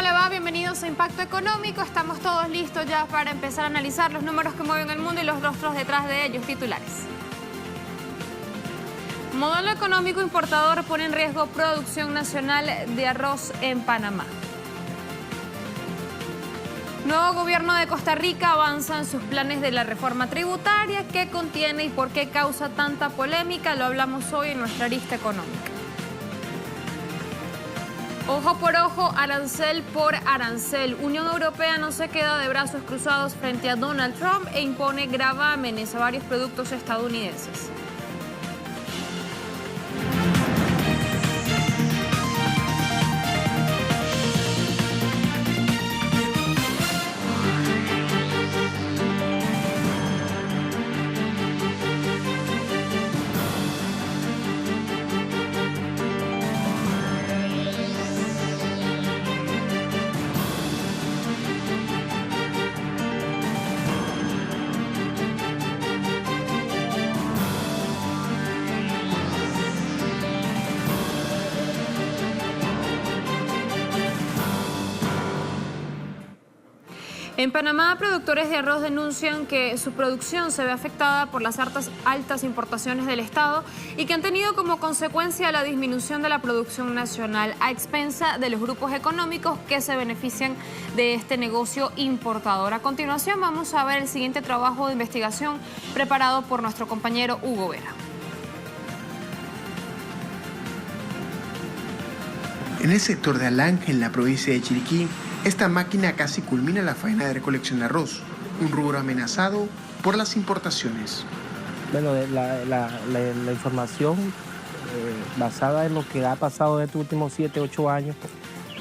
¿cómo le va? Bienvenidos a Impacto Económico. Estamos todos listos ya para empezar a analizar los números que mueven el mundo y los rostros detrás de ellos. Titulares. Modelo económico importador pone en riesgo producción nacional de arroz en Panamá. Nuevo gobierno de Costa Rica avanza en sus planes de la reforma tributaria. ¿Qué contiene y por qué causa tanta polémica? Lo hablamos hoy en nuestra arista económica. Ojo por ojo, arancel por arancel. Unión Europea no se queda de brazos cruzados frente a Donald Trump e impone gravámenes a varios productos estadounidenses. En Panamá, productores de arroz denuncian que su producción se ve afectada por las altas importaciones del Estado y que han tenido como consecuencia la disminución de la producción nacional a expensa de los grupos económicos que se benefician de este negocio importador. A continuación vamos a ver el siguiente trabajo de investigación preparado por nuestro compañero Hugo Vera. En el sector de Alange, en la provincia de Chiriquí, esta máquina casi culmina la faena de recolección de arroz, un rubro amenazado por las importaciones. Bueno, la información basada en lo que ha pasado en estos últimos 7, 8 años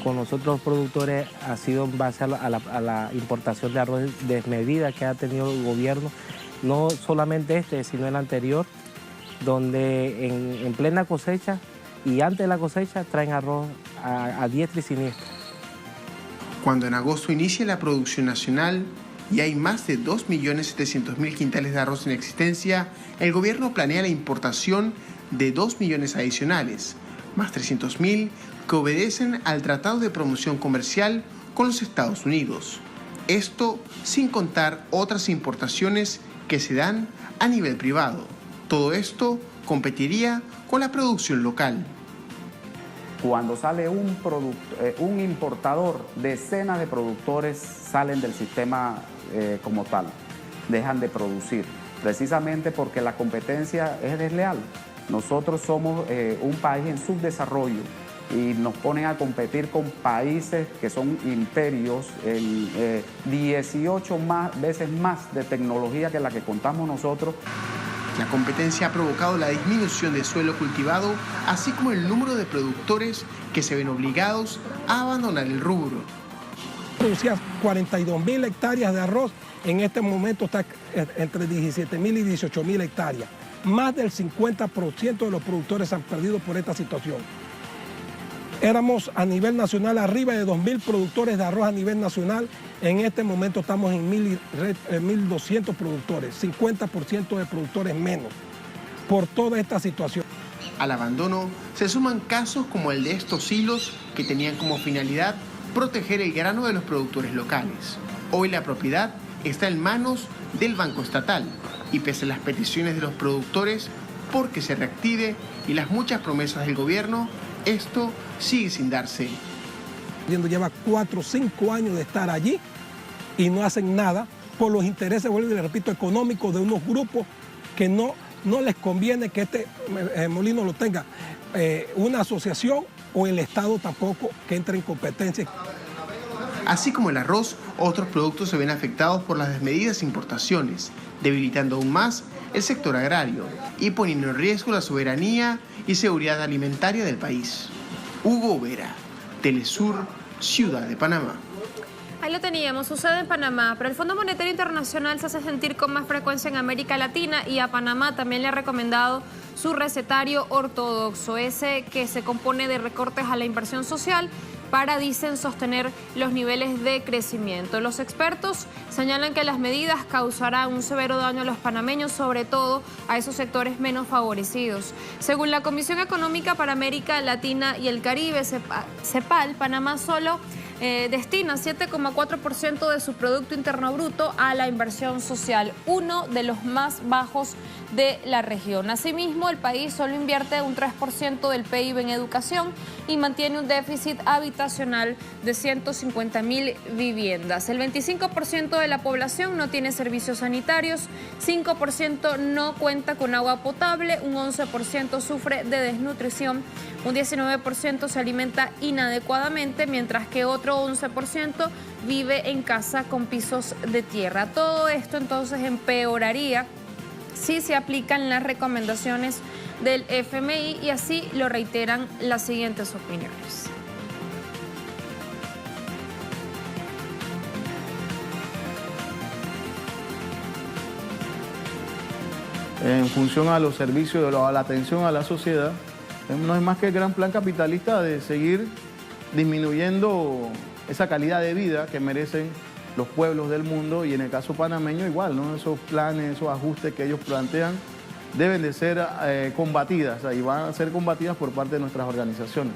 con nosotros los productores ha sido en base a la importación de arroz desmedida que ha tenido el gobierno, no solamente este, sino el anterior, donde en plena cosecha y antes de la cosecha traen arroz a diestra y siniestra. Cuando en agosto inicia la producción nacional y hay más de 2.700.000 quintales de arroz en existencia, el gobierno planea la importación de 2 millones adicionales, más 300.000 que obedecen al Tratado de Promoción Comercial con los Estados Unidos. Esto sin contar otras importaciones que se dan a nivel privado. Todo esto competiría con la producción local. Cuando sale un importador, decenas de productores salen del sistema como tal, dejan de producir, precisamente porque la competencia es desleal. Nosotros somos un país en subdesarrollo y nos ponen a competir con países que son imperios en 18 veces más de tecnología que la que contamos nosotros. La competencia ha provocado la disminución de suelo cultivado, así como el número de productores que se ven obligados a abandonar el rubro. Producía 42.000 hectáreas de arroz, en este momento está entre 17.000 y 18.000 hectáreas. Más del 50% de los productores han perdido por esta situación. Éramos a nivel nacional arriba de 2.000 productores de arroz a nivel nacional. En este momento estamos en 1.200 productores, 50% de productores menos, por toda esta situación. Al abandono se suman casos como el de estos hilos que tenían como finalidad proteger el grano de los productores locales. Hoy la propiedad está en manos del Banco Estatal y pese a las peticiones de los productores porque se reactive y las muchas promesas del gobierno, esto sigue sin darse. Lleva 4 o 5 años de estar allí y no hacen nada por los intereses, vuelvo y le repito, económicos de unos grupos que no les conviene que este molino lo tenga una asociación o el Estado tampoco, que entre en competencia. Así como el arroz, otros productos se ven afectados por las desmedidas importaciones, debilitando aún más el sector agrario y poniendo en riesgo la soberanía y seguridad alimentaria del país. Hugo Vera, Telesur, Ciudad de Panamá. Ahí lo teníamos, sucede en Panamá, pero el Fondo Monetario Internacional se hace sentir con más frecuencia en América Latina y a Panamá también le ha recomendado su recetario ortodoxo, ese que se compone de recortes a la inversión social para, dicen, sostener los niveles de crecimiento. Los expertos señalan que las medidas causarán un severo daño a los panameños, sobre todo a esos sectores menos favorecidos. Según la Comisión Económica para América Latina y el Caribe, CEPAL, Panamá solo destina 7,4% de su Producto Interno Bruto a la inversión social, uno de los más bajos de la región. Asimismo, el país solo invierte un 3% del PIB en educación y mantiene un déficit habitacional de 150.000 viviendas. El 25% de la población no tiene servicios sanitarios, 5% no cuenta con agua potable, un 11% sufre de desnutrición, un 19% se alimenta inadecuadamente, mientras que otro 11% vive en casa con pisos de tierra. Todo esto entonces empeoraría si se aplican las recomendaciones del FMI, y así lo reiteran las siguientes opiniones. En función a los servicios, a la atención a la sociedad, no es más que el gran plan capitalista de seguir disminuyendo esa calidad de vida que merecen los pueblos del mundo, y en el caso panameño igual, ¿no? Esos planes, esos ajustes que ellos plantean deben de ser combatidas, y van a ser combatidas por parte de nuestras organizaciones.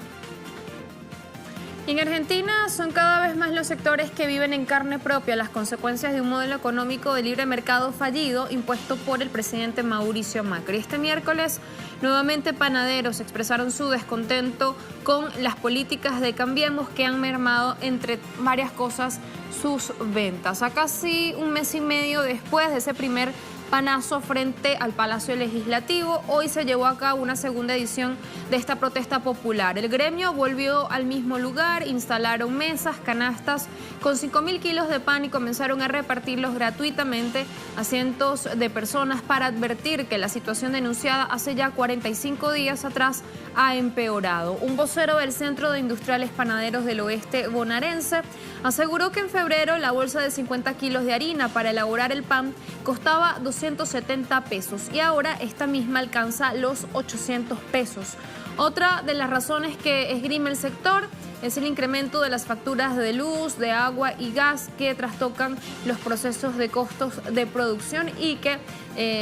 En Argentina son cada vez más los sectores que viven en carne propia las consecuencias de un modelo económico de libre mercado fallido impuesto por el presidente Mauricio Macri. Este miércoles, nuevamente panaderos expresaron su descontento con las políticas de Cambiemos que han mermado, entre varias cosas, sus ventas. A casi un mes y medio después de ese primer panazo frente al Palacio Legislativo, hoy se llevó a cabo una segunda edición de esta protesta popular. El gremio volvió al mismo lugar, instalaron mesas, canastas con 5.000 kilos de pan y comenzaron a repartirlos gratuitamente a cientos de personas para advertir que la situación denunciada hace ya 45 días atrás ha empeorado. Un vocero del Centro de Industriales Panaderos del Oeste bonaerense aseguró que en febrero la bolsa de 50 kilos de harina para elaborar el pan costaba 270 pesos y ahora esta misma alcanza los 800 pesos. Otra de las razones que esgrime el sector es el incremento de las facturas de luz, de agua y gas que trastocan los procesos de costos de producción y que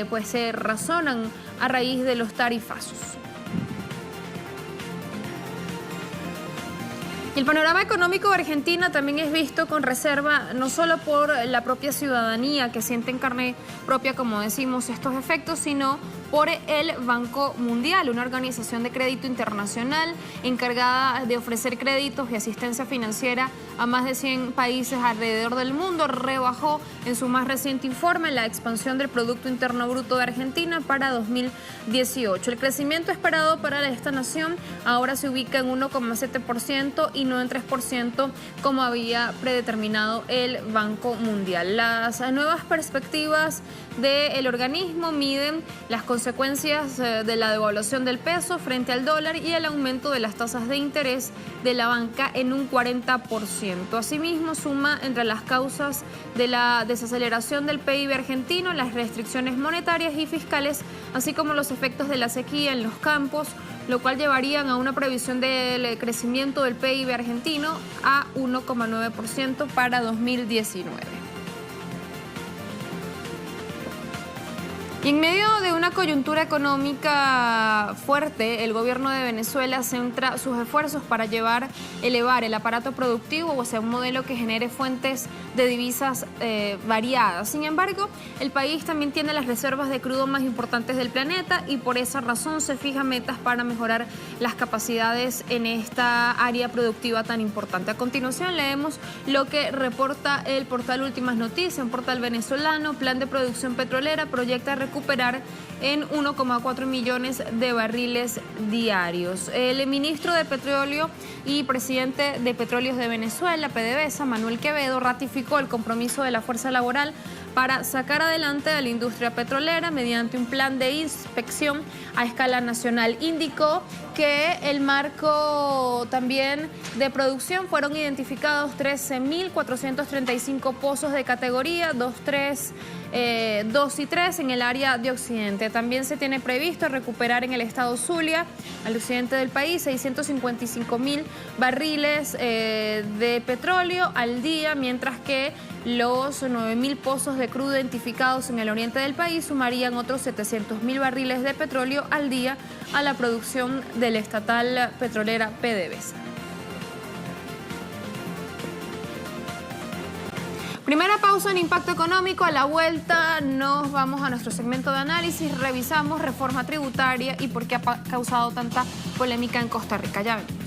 pues se razonan a raíz de los tarifazos. El panorama económico de Argentina también es visto con reserva, no solo por la propia ciudadanía que siente en carne propia, como decimos, estos efectos, sino por el Banco Mundial, una organización de crédito internacional encargada de ofrecer créditos y asistencia financiera a más de 100 países alrededor del mundo. Rebajó en su más reciente informe la expansión del Producto Interno Bruto de Argentina para 2018. El crecimiento esperado para esta nación ahora se ubica en 1,7% y no en 3% como había predeterminado el Banco Mundial. Las nuevas perspectivas del organismo miden las consecuencias de la devaluación del peso frente al dólar y el aumento de las tasas de interés de la banca en un 40%. Asimismo, suma entre las causas de la desaceleración del PIB argentino las restricciones monetarias y fiscales, así como los efectos de la sequía en los campos, lo cual llevarían a una previsión del crecimiento del PIB argentino a 1,9% para 2019. Y en medio de una coyuntura económica fuerte, el gobierno de Venezuela centra sus esfuerzos para elevar el aparato productivo hacia un modelo que genere fuentes de divisas variadas. Sin embargo, el país también tiene las reservas de crudo más importantes del planeta y por esa razón se fija metas para mejorar las capacidades en esta área productiva tan importante. A continuación leemos lo que reporta el portal Últimas Noticias, un portal venezolano. Plan de producción petrolera proyecta recuperar en 1,4 millones de barriles diarios. El ministro de Petróleo y presidente de Petróleos de Venezuela, PDVSA, Manuel Quevedo, ratificó el compromiso de la fuerza laboral para sacar adelante a la industria petrolera mediante un plan de inspección a escala nacional. Indicó que el marco también de producción fueron identificados 13.435 pozos de categoría 2 y 3 en el área de Occidente. También se tiene previsto recuperar en el estado Zulia, al occidente del país, 655.000 barriles de petróleo al día, mientras que los 9.000 pozos de crudo identificados en el oriente del país sumarían otros 700.000 barriles de petróleo al día a la producción de la estatal petrolera PDVSA. Primera pausa en Impacto Económico. A la vuelta nos vamos a nuestro segmento de análisis. Revisamos reforma tributaria y por qué ha causado tanta polémica en Costa Rica. Ya venimos.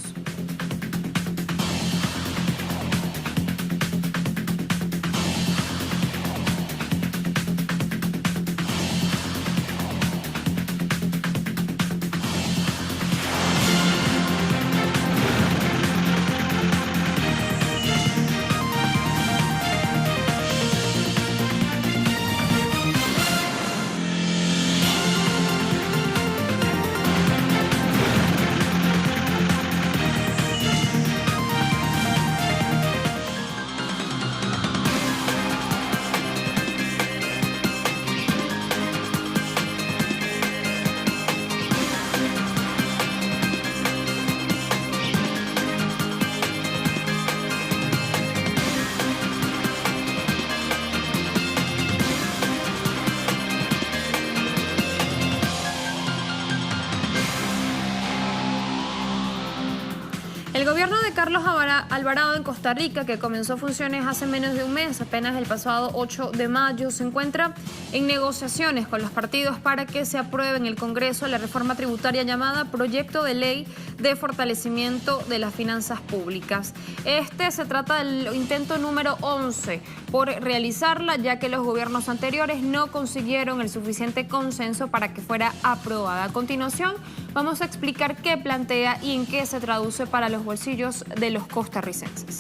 El gobierno de Carlos Alvarado en Costa Rica, que comenzó funciones hace menos de un mes, apenas el pasado 8 de mayo, se encuentra en negociaciones con los partidos para que se apruebe en el Congreso la reforma tributaria llamada Proyecto de Ley de Fortalecimiento de las Finanzas Públicas. Se trata del intento número 11 por realizarla, ya que los gobiernos anteriores no consiguieron el suficiente consenso para que fuera aprobada. A continuación, vamos a explicar qué plantea y en qué se traduce para los bolsillos de los costarricenses.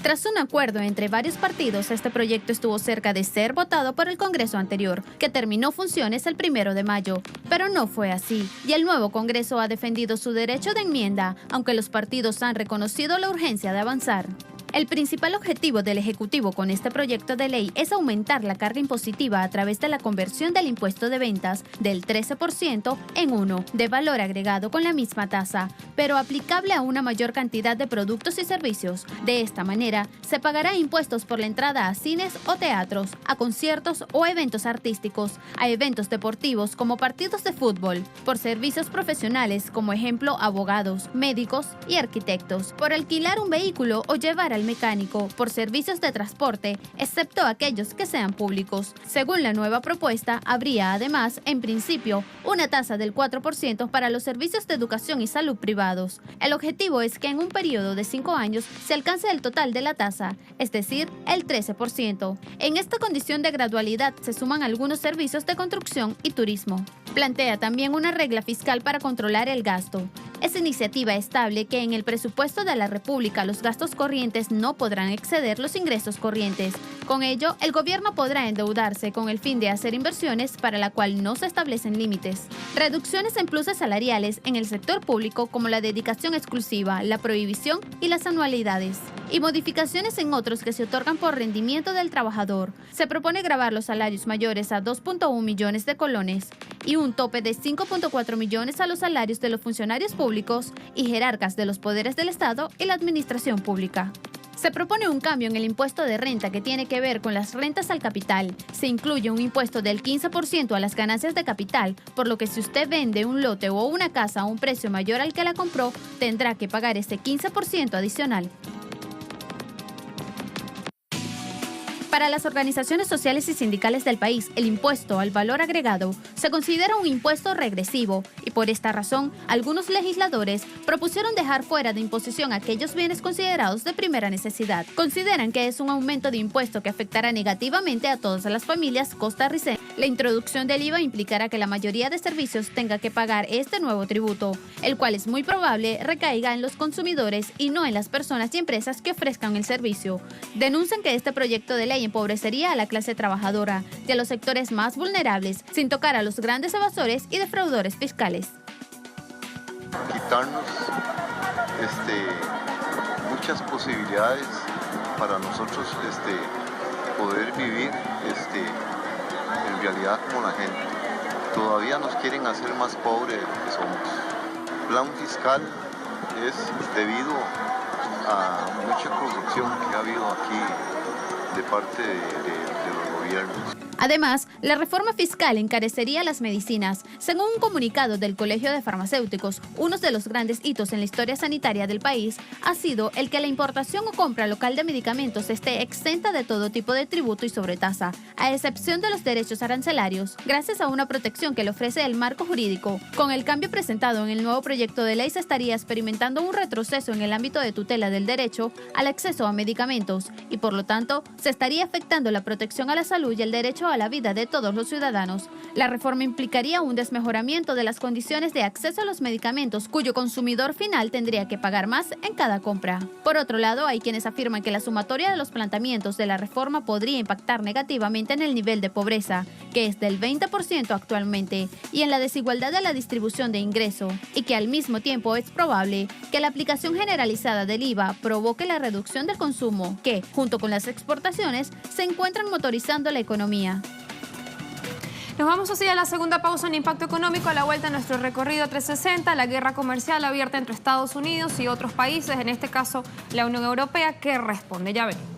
Tras un acuerdo entre varios partidos, este proyecto estuvo cerca de ser votado por el Congreso anterior, que terminó funciones el 1 de mayo. Pero no fue así, y el nuevo Congreso ha defendido su derecho de enmienda, aunque los partidos han reconocido la urgencia de avanzar. El principal objetivo del Ejecutivo con este proyecto de ley es aumentar la carga impositiva a través de la conversión del impuesto de ventas del 13% en uno de valor agregado con la misma tasa, pero aplicable a una mayor cantidad de productos y servicios. De esta manera, se pagará impuestos por la entrada a cines o teatros, a conciertos o eventos artísticos, a eventos deportivos como partidos de fútbol, por servicios profesionales como ejemplo abogados, médicos y arquitectos, por alquilar un vehículo o llevar al mecánico, por servicios de transporte, excepto aquellos que sean públicos. Según la nueva propuesta, habría además, en principio, una tasa del 4% para los servicios de educación y salud privados. El objetivo es que en un periodo de 5 años se alcance el total de la tasa, es decir, el 13%. En esta condición de gradualidad se suman algunos servicios de construcción y turismo. Plantea también una regla fiscal para controlar el gasto. Esa iniciativa estable que en el presupuesto de la República los gastos corrientes no podrán exceder los ingresos corrientes. Con ello, el gobierno podrá endeudarse con el fin de hacer inversiones para la cual no se establecen límites. Reducciones en pluses salariales en el sector público como la dedicación exclusiva, la prohibición y las anualidades. Y modificaciones en otros que se otorgan por rendimiento del trabajador. Se propone gravar los salarios mayores a 2.1 millones de colones y un tope de 5.4 millones a los salarios de los funcionarios públicos y jerarcas de los poderes del Estado y la administración pública. Se propone un cambio en el impuesto de renta que tiene que ver con las rentas al capital. Se incluye un impuesto del 15% a las ganancias de capital, por lo que si usted vende un lote o una casa a un precio mayor al que la compró, tendrá que pagar ese 15% adicional. Para las organizaciones sociales y sindicales del país, el impuesto al valor agregado se considera un impuesto regresivo y por esta razón, algunos legisladores propusieron dejar fuera de imposición aquellos bienes considerados de primera necesidad. Consideran que es un aumento de impuesto que afectará negativamente a todas las familias costarricenses. La introducción del IVA implicará que la mayoría de servicios tenga que pagar este nuevo tributo, el cual es muy probable recaiga en los consumidores y no en las personas y empresas que ofrezcan el servicio. Denuncian que este proyecto de ley empobrecería a la clase trabajadora y a los sectores más vulnerables, sin tocar a los grandes evasores y defraudadores fiscales. Quitarnos muchas posibilidades para nosotros poder vivir en realidad como la gente. Todavía nos quieren hacer más pobres de lo que somos. El plan fiscal es debido a mucha corrupción que ha habido aquí de parte de los gobiernos. Además, la reforma fiscal encarecería las medicinas. Según un comunicado del Colegio de Farmacéuticos, uno de los grandes hitos en la historia sanitaria del país ha sido el que la importación o compra local de medicamentos esté exenta de todo tipo de tributo y sobretasa, a excepción de los derechos arancelarios, gracias a una protección que le ofrece el marco jurídico. Con el cambio presentado en el nuevo proyecto de ley se estaría experimentando un retroceso en el ámbito de tutela del derecho al acceso a medicamentos y, por lo tanto, se estaría afectando la protección a la salud y el derecho a la vida de todos los ciudadanos. La reforma implicaría un desmejoramiento de las condiciones de acceso a los medicamentos, cuyo consumidor final tendría que pagar más en cada compra. Por otro lado, hay quienes afirman que la sumatoria de los planteamientos de la reforma podría impactar negativamente en el nivel de pobreza, que es del 20% actualmente, y en la desigualdad de la distribución de ingreso, y que al mismo tiempo es probable que la aplicación generalizada del IVA provoque la reducción del consumo, que, junto con las exportaciones, se encuentran motorizando la economía. Nos vamos así a la segunda pausa en Impacto Económico, a la vuelta a nuestro recorrido 360, la guerra comercial abierta entre Estados Unidos y otros países, en este caso la Unión Europea, ¿qué responde? Ya veremos.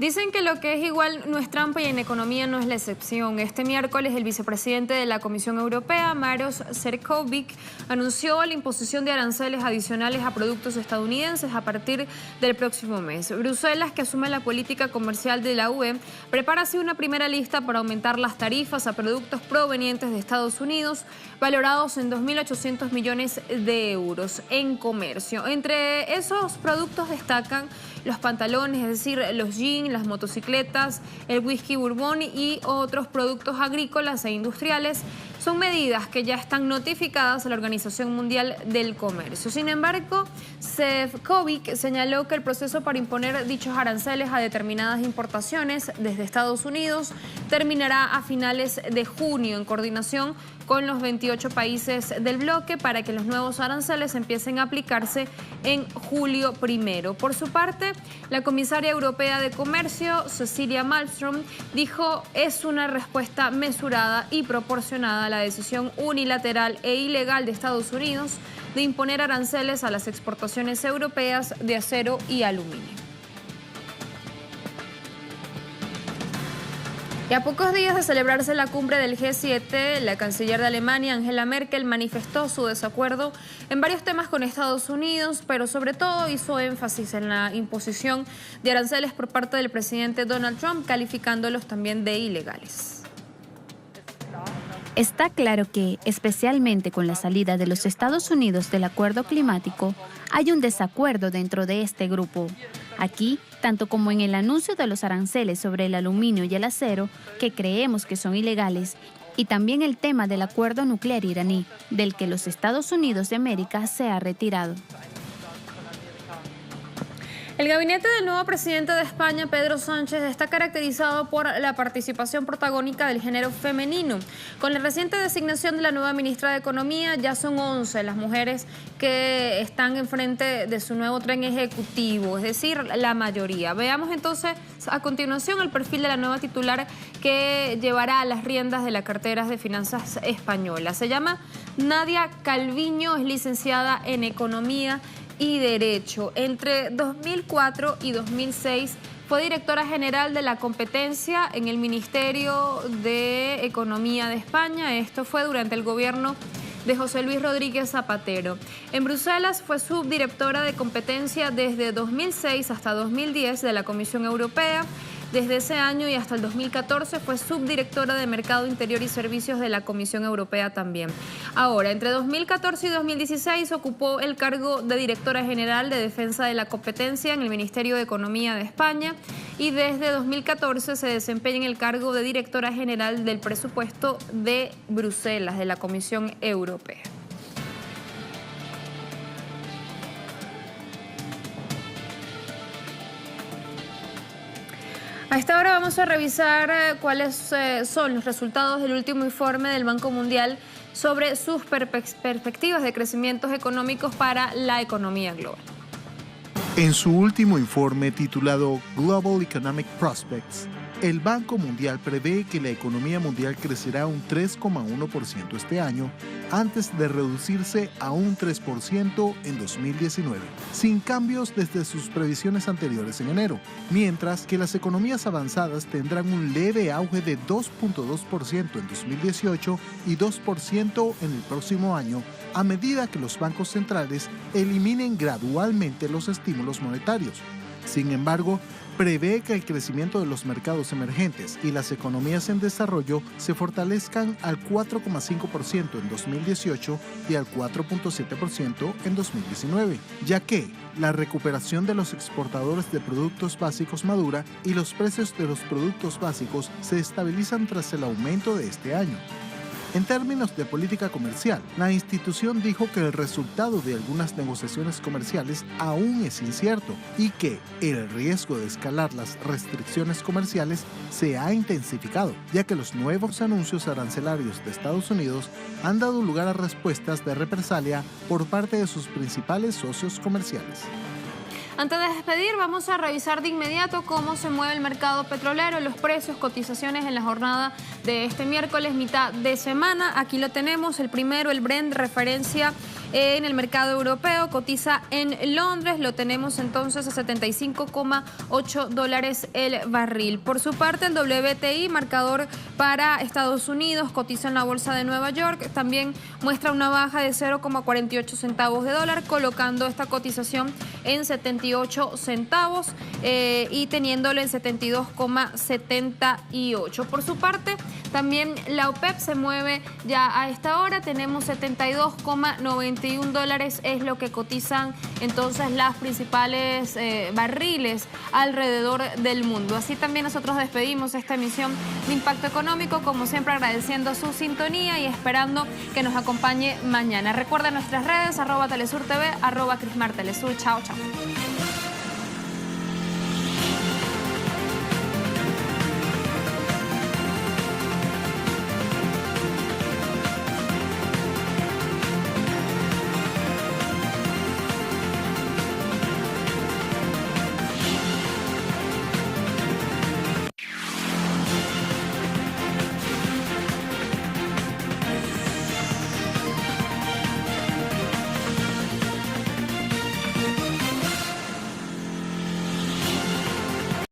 Dicen que lo que es igual no es trampa y en economía no es la excepción. Este miércoles el vicepresidente de la Comisión Europea, Maroš Šefčovič, anunció la imposición de aranceles adicionales a productos estadounidenses a partir del próximo mes. Bruselas, que asume la política comercial de la UE, prepara así una primera lista para aumentar las tarifas a productos provenientes de Estados Unidos, valorados en 2.800 millones de euros en comercio. Entre esos productos destacan los pantalones, es decir, los jeans, las motocicletas, el whisky bourbon y otros productos agrícolas e industriales. Son medidas que ya están notificadas a la Organización Mundial del Comercio. Sin embargo, Šefčovič señaló que el proceso para imponer dichos aranceles a determinadas importaciones desde Estados Unidos terminará a finales de junio en coordinación con los 28 países del bloque para que los nuevos aranceles empiecen a aplicarse en julio 1. Por su parte, la comisaria europea de Comercio, Cecilia Malmström, dijo es una respuesta mesurada y proporcionada a la decisión unilateral e ilegal de Estados Unidos de imponer aranceles a las exportaciones europeas de acero y aluminio. Y a pocos días de celebrarse la cumbre del G7, la canciller de Alemania, Angela Merkel, manifestó su desacuerdo en varios temas con Estados Unidos, pero sobre todo hizo énfasis en la imposición de aranceles por parte del presidente Donald Trump, calificándolos también de ilegales. Está claro que, especialmente con la salida de los Estados Unidos del acuerdo climático, hay un desacuerdo dentro de este grupo. Aquí, tanto como en el anuncio de los aranceles sobre el aluminio y el acero, que creemos que son ilegales, y también el tema del acuerdo nuclear iraní, del que los Estados Unidos de América se ha retirado. El gabinete del nuevo presidente de España, Pedro Sánchez, está caracterizado por la participación protagónica del género femenino. Con la reciente designación de la nueva ministra de Economía, ya son 11 las mujeres que están enfrente de su nuevo tren ejecutivo, es decir, la mayoría. Veamos entonces a continuación el perfil de la nueva titular que llevará las riendas de la cartera de Finanzas española. Se llama Nadia Calviño, es licenciada en Economía y Derecho. Entre 2004 y 2006 fue directora general de la competencia en el Ministerio de Economía de España. Esto fue durante el gobierno de José Luis Rodríguez Zapatero. En Bruselas fue subdirectora de competencia desde 2006 hasta 2010 de la Comisión Europea. Desde ese año y hasta el 2014 fue subdirectora de Mercado Interior y Servicios de la Comisión Europea también. Ahora, entre 2014 y 2016 ocupó el cargo de directora general de Defensa de la Competencia en el Ministerio de Economía de España y desde 2014 se desempeña en el cargo de directora general del Presupuesto de Bruselas, de la Comisión Europea. A esta hora vamos a revisar cuáles son los resultados del último informe del Banco Mundial sobre sus perspectivas de crecimientos económicos para la economía global. En su último informe titulado Global Economic Prospects, el Banco Mundial prevé que la economía mundial crecerá un 3,1% este año, antes de reducirse a un 3% en 2019, sin cambios desde sus previsiones anteriores en enero, mientras que las economías avanzadas tendrán un leve auge de 2,2% en 2018 y 2% en el próximo año, a medida que los bancos centrales eliminen gradualmente los estímulos monetarios. Sin embargo, prevé que el crecimiento de los mercados emergentes y las economías en desarrollo se fortalezcan al 4,5% en 2018 y al 4,7% en 2019, ya que la recuperación de los exportadores de productos básicos madura y los precios de los productos básicos se estabilizan tras el aumento de este año. En términos de política comercial, la institución dijo que el resultado de algunas negociaciones comerciales aún es incierto y que el riesgo de escalar las restricciones comerciales se ha intensificado, ya que los nuevos anuncios arancelarios de Estados Unidos han dado lugar a respuestas de represalia por parte de sus principales socios comerciales. Antes de despedir, vamos a revisar de inmediato cómo se mueve el mercado petrolero, los precios, cotizaciones en la jornada de este miércoles, mitad de semana. Aquí lo tenemos, el primero, el Brent, referencia en el mercado europeo, cotiza en Londres, lo tenemos entonces a $75,8 el barril. Por su parte, el WTI, marcador para Estados Unidos, cotiza en la bolsa de Nueva York, también muestra una baja de 0,48 centavos de dólar, colocando esta cotización en 78 centavos y teniéndolo en 72,78. Por su parte, también la OPEP se mueve ya a esta hora, tenemos 72,91 dólares, es lo que cotizan entonces las principales barriles alrededor del mundo. Así también nosotros despedimos esta emisión de Impacto Económico, como siempre agradeciendo su sintonía y esperando que nos acompañe mañana. Recuerda nuestras redes, @TelesurTV, @CrismarTelesur. Chao, chao.